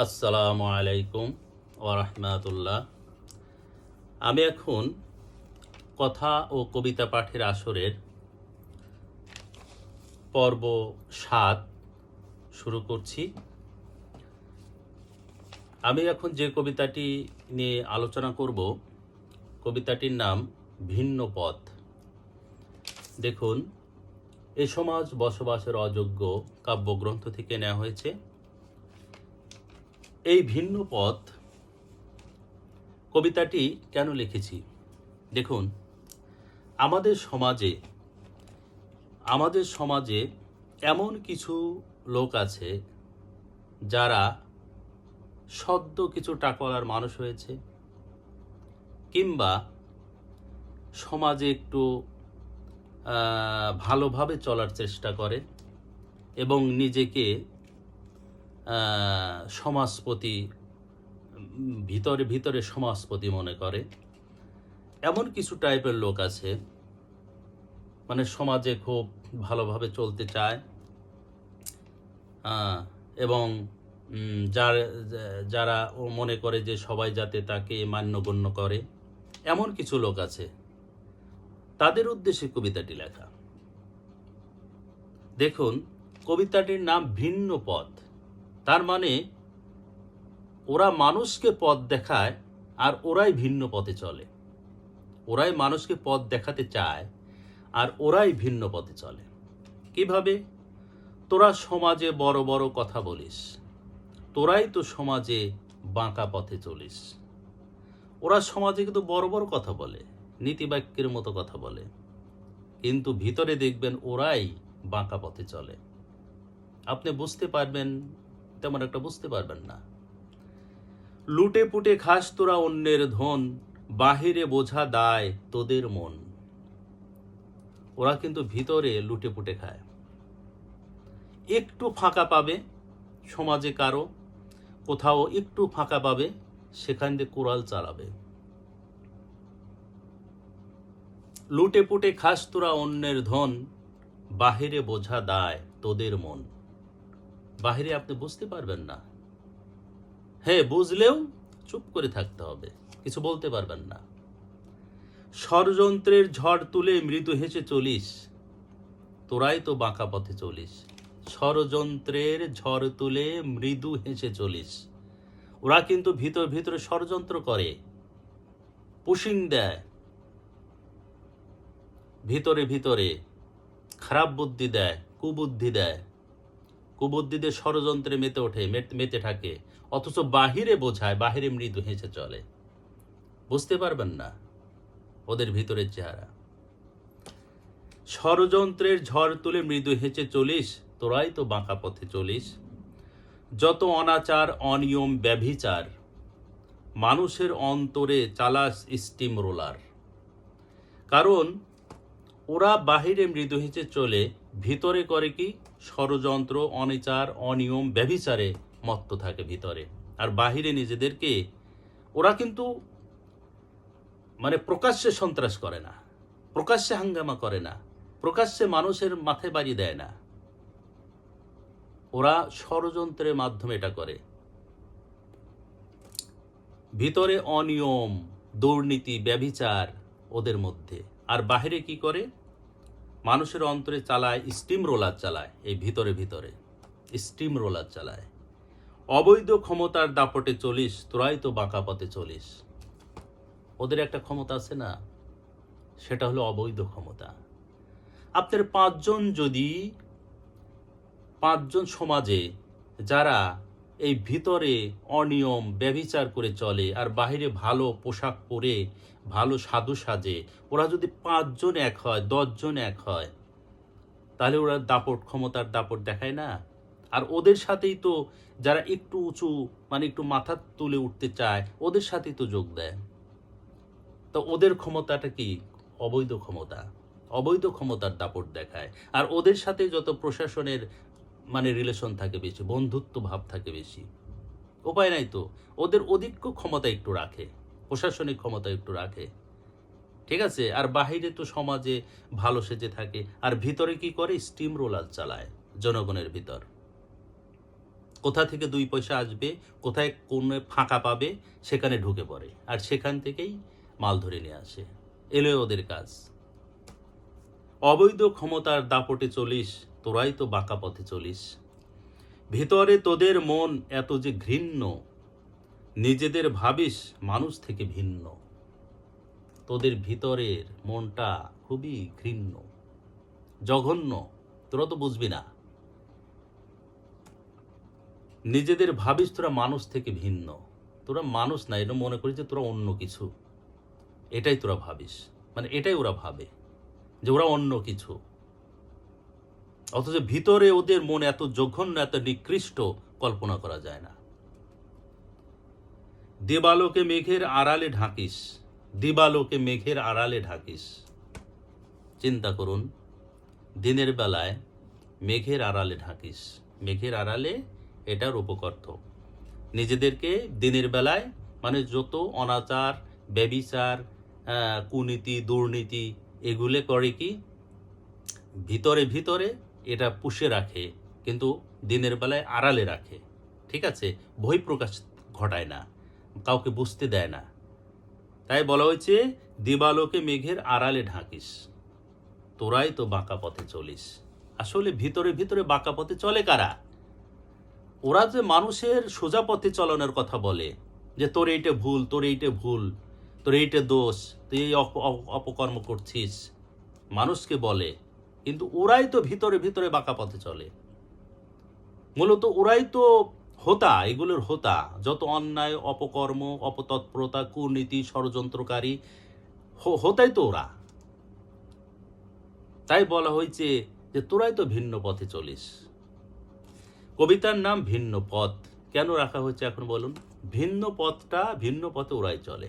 আসসালামু আলাইকুম ওরহমাতুল্লাহ। আমি এখন কথা ও কবিতা পাঠের আসরের পর্ব ৭ শুরু করছি। আমি এখন যে কবিতাটি নিয়ে আলোচনা করব, কবিতাটির নাম ভিন্ন পথ। দেখুন, এ সমাজ বসবাসের অযোগ্য কাব্যগ্রন্থ থেকে নেওয়া হয়েছে। এই ভিন্ন পথ কবিতাটি কেন লিখেছি? দেখুন, আমাদের সমাজে এমন কিছু লোক আছে যারা সদ্য কিছু টাকাওয়ালার মানুষ হয়েছে, কিংবা সমাজে একটু ভালোভাবে চলার চেষ্টা করে এবং নিজেকে সমাজপতি, ভিতরে ভিতরে সমাজপতি মনে করে। এমন কিছু টাইপের লোক আছে, মানে সমাজে খুব ভালোভাবে চলতে চায় এবং যারা মনে করে যে সবাই যাতে তাকে মান্যগণ্য করে, এমন কিছু লোক আছে। তাদের উদ্দেশ্যে কবিতাটি লেখা। দেখুন, কবিতাটির নাম ভিন্ন পথ। তার মানে ওরা মানুষকে পথ দেখায় আর ওরাই ভিন্ন পথে চলে। ওরাই মানুষকে পথ দেখাতে চায় আর ওরাই ভিন্ন পথে চলে। কিভাবে? তোরা সমাজে বড় বড় কথা বলিস, তোরাই তো সমাজে বাঁকা পথে চলিস। ওরা সমাজে কিন্তু বড় বড় কথা বলে, নীতিবাক্যের মতো কথা বলে, কিন্তু ভিতরে দেখবেন ওরাই বাঁকা পথে চলে। আপনি বুঝতে পারবেন, তেমন একটা বুঝতে পারবেন না। লুটে পুটে খাস তোরা অন্যের ধন, বাহিরে বোঝা দায় তোদের মন। ওরা কিন্তু ভিতরে লুটে পুটে খায়। একটু ফাঁকা পাবে সমাজে, কারো কোথাও একটু ফাঁকা পাবে, সেখান দিয়ে কোরাল চালাবে। লুটে পুটে খাস তোরা অন্যের ধন, বাহিরে বোঝা দায় তোদের মন। বাহিরে আপনি বুঝতে পারবেন না, হ্যাঁ বুঝলেও চুপ করে থাকতে হবে, কিছু বলতে পারবেন না। ষড়যন্ত্রের ঝড় তুলে মৃদু হেসে চলিস, তোরাই তো বাঁকা পথে চলিস। ষড়যন্ত্রের ঝড় তুলে মৃদু হেসে চলিস। ওরা কিন্তু ভিতর ভিতরে ষড়যন্ত্র করে, পুশিং দেয়, ভিতরে ভিতরে খারাপ বুদ্ধি দেয়, কুবুদ্ধি দেয়। কুবুদ্ধি দিয়ে ষড়যন্ত্রে মেতে থাকে, অথচ বাহিরে বোঝায়, বাহিরে মৃদু হেসে চলে। বুঝতে পারবেন না ওদের ভিতরের চেহারা। ষড়যন্ত্রের ঝড় তুলে মৃদু হেসে চলিস, তোরাই তো বাঁকা পথে চলিস। যত অনাচার অনিয়ম ব্যভিচার, মানুষের অন্তরে চালাস স্টিম রোলার। কারণ ওরা বাহিরে মৃদু হেসে চলে, ভিতরে করে কি? ষড়যন্ত্র, অনাচার, অনিয়ম, ব্যভিচারে মত্ত থাকে ভিতরে। আর বাহিরে নিজেদেরকে ওরা কিন্তু মানে প্রকাশ্যে সন্ত্রাস করে না, প্রকাশ্যে হাঙ্গামা করে না, প্রকাশ্যে মানুষের মাথায় বাড়ি দেয় না। ওরা ষড়যন্ত্রের মাধ্যমে এটা করে। ভিতরে অনিয়ম, দুর্নীতি, ব্যভিচার ওদের মধ্যে। আর বাহিরে কি করে? মানুষের অন্তরে চালায় স্টিম রোলার চালায়। এই ভিতরে ভিতরে স্টিম রোলার চালায়। অবৈধ ক্ষমতার দাপটে চলিস, তোরাই তো বাঁকা পথে চলিস। ওদের একটা ক্ষমতা আছে না, সেটা হলো অবৈধ ক্ষমতা। আপনার পাঁচজন সমাজে যারা এই ভিতরে অনিয়ম ব্যভিচার করে চলে আর বাহিরে ভালো পোশাক পরে ভালো সাধু সাজে, ওরা যদি 5 জন এক হয়, 10 জন এক হয়, তাহলে ওরা ক্ষমতার দাপট দেখায় না? আর ওদের সাথেই তো যারা একটু উঁচু, মানে একটু মাথা তুলে উঠতে চায়, ওদের সাথেই তো যোগ দেয়। তো ওদের ক্ষমতাটা কি? অবৈধ ক্ষমতা। অবৈধ ক্ষমতার দাপট দেখায়। আর ওদের সাথে যত প্রশাসনের মানে রিলেশন থাকে বেশি, বন্ধুত্ব ভাব থাকে বেশি। উপায় নাই তো, ওদের অধিক ক্ষমতা একটু রাখে, প্রশাসনিক ক্ষমতা একটু রাখে, ঠিক আছে। আর বাহিরে তো সমাজে ভালো সেজে থাকে, আর ভিতরে কি করে? স্টিম রোলার চালায় জনগণের ভিতর। কোথা থেকে 2 পয়সা আসবে, কোথায় কোন ফাঁকা পাবে সেখানে ঢুকে পড়ে, আর সেখান থেকেই মাল ধরে নিয়ে আসে। এলোই ওদের কাজ। অবৈধ ক্ষমতার দাপটে চলিস, তোরাই তো বাঁকা পথে চলিস। ভিতরে তোদের মন এত যে ঘৃণ্য, নিজেদের ভাবিস মানুষ থেকে ভিন্ন। তোদের ভিতরের মনটা খুবই ঘৃণ্য, জঘন্য, তোরা তো বুঝবি না। নিজেদের ভাবিস তোরা মানুষ থেকে ভিন্ন। তোরা মানুষ না, এটা মনে করিস যে তোরা অন্য কিছু, এটাই তোরা ভাবিস, মানে এটাই ওরা ভাবে যে ওরা অন্য কিছু। অথচ ভিতরে ওদের মন এত জঘন্য, এত নিকৃষ্ট, কল্পনা করা যায় না। দেবালোকে মেঘের আড়ালে ঢাকিস, দিবালোকে মেঘের আড়ালে ঢাকিস। চিন্তা করুন, দিনের বেলায় মেঘের আড়ালে ঢাকিস। মেঘের আড়ালে, এটার উপকর্থ নিজেদেরকে দিনের বেলায়, মানে যত অনাচার, ব্যভিচার, কুনীতি, দুর্নীতি এগুলো করে কি ভিতরে ভিতরে এটা পুষে রাখে, কিন্তু দিনের বেলায় আড়ালে রাখে। ঠিক আছে, বহিঃপ্রকাশ ঘটায় না, কাউকে বুঝতে দেয় না। তাই বলা হয়েছে দিবালোকে মেঘের আড়ালে ঢাকিস, তোরাই তো বাঁকা পথে চলিস। আসলে ভিতরে ভিতরে বাঁকা পথে চলে কারা? ওরা যে মানুষের সোজা পথে চলানোর কথা বলে, যে তোর এইটা ভুল, তোর এইটা ভুল, তোর এইটা দোষ, তুই এই অপকর্ম করছিস, মানুষকে বলে। কিন্তু ওরাই তো ভিতরে ভিতরে বাঁকা পথে চলে। মূলত ওরাই তো হোতা, এগুলোর হোতা। যত অন্যায়, অপকর্ম, অপতৎপরতা, কুনীতি, ষড়যন্ত্রকারী, হোতাই তো ওরা। তাই বলা হয়েছে যে তোরাই তো ভিন্ন পথে চলিস। কবিতার নাম ভিন্ন পথ কেন রাখা হয়েছে এখন বলুন? ভিন্ন পথটা, ভিন্ন পথে ওরাই চলে,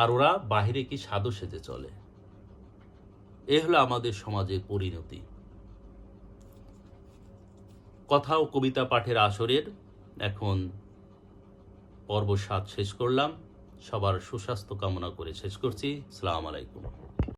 আর ওরা বাহিরে কি সাধু সেজে চলে। এ হলো আমাদের সমাজের পরিণতি। কথা ও কবিতা পাঠের আসরের এখন পর্ব 7 শেষ করলাম। সবার সুস্বাস্থ্য কামনা করে শেষ করছি। আসসালামু আলাইকুম।